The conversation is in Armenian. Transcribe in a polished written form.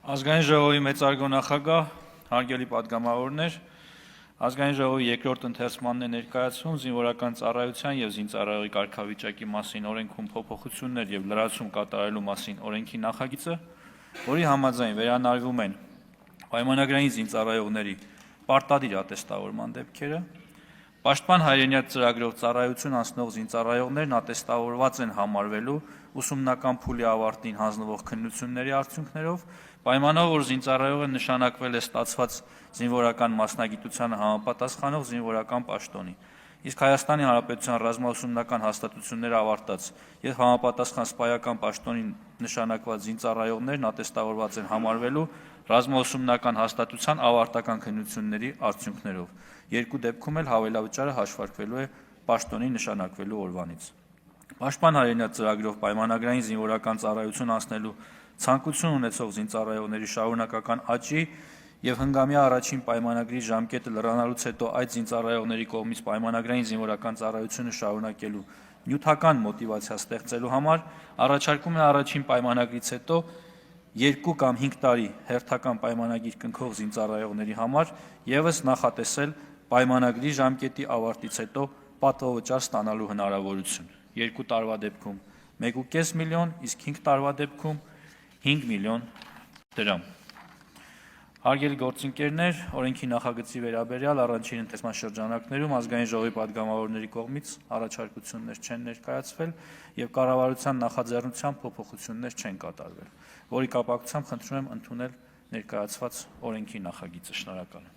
Ազգային ժողովի մեծարգո նախագահ, հարգելի պատգամավորներ, Ազգային ժողովի երկրորդ ընթերցմանն է ներկայացվում զինվորական ծառայության և զինծառայողի կարգավիճակի մասին օրենքում փոփոխություններ և լրացում կատարելու մասին օրենքի նախագիծը, որի համաձայն վերանայվում են պայմանագրային զինծառայողների պարտադիր ատեստավորման դեպքերը, Պաշտպան հայրենյաց ծրագրով ծառայություն անցնող զինծառայողներն ատեստավորված են համարվելու ուսումնական փուլի ավարտին հանձնվող քննությունների արդյունքներով, պայմանով, որ զինծառայողը նշանակվել է ստացված զինվորական մասնագիտությանը համապատասխանող զինվորական պաշտոնի, իսկ Հայաստանի Հանրապետության ռազմաուսումնական հաստատությունները ավարտած և համապատասխան սպայական պաշտոնին նշանակված զինծառայողներն ատեստավորված են համարվելու ռազմաուսումնական հաստատության ավարտական քննությունների արդյունքներով, երկու դեպքում էլ հավելավճարը հաշվարկվելու է պաշտոնի նշանակվելու օրվանից։ Պաշտպան հայրենյաց ծրագրով պայմանագրային զինվորական ծառայություն անցնելու ցանկություն ունեցող զինծառայողների շարունակական աճի և հնգամյա առաջին պայմանագրի ժամկետը լրանալուց հետո այդ զինծառայողների կողմից պայմանագրային զինվորական ծառայությունը շարունակելու նյութական մոտիվացիա ստեղծելու համար առաջարկում է առաջին պայմանագրից հետո 2 կամ 5 տարի հերթական պայմանագիր կնքող զինծառայողների համար ևս նախատեսել պայմանագրի ժամկետի ավարտից հետո պատվովճար ստանալու հնարավորություն 2 տարվա դեպքում 1,5 միլիոն, իսկ 5 տարվա դեպքում 5 միլիոն դրամ։ Հարգելի գործընկերներ, օրենքի նախագծի վերաբերյալ առաջին ընթերցման շրջանակներում Ազգային ժողովի պատգամավորների կողմից առաջարկություններ չեն ներկայացվել և կառավարության նախաձեռնությամբ փոփոխություններ չեն կատարվել, որի կապակցությամբ խնդրում եմ ընդունել ներկայացված օրենքի նախագիծը։ Շնորհակալ եմ։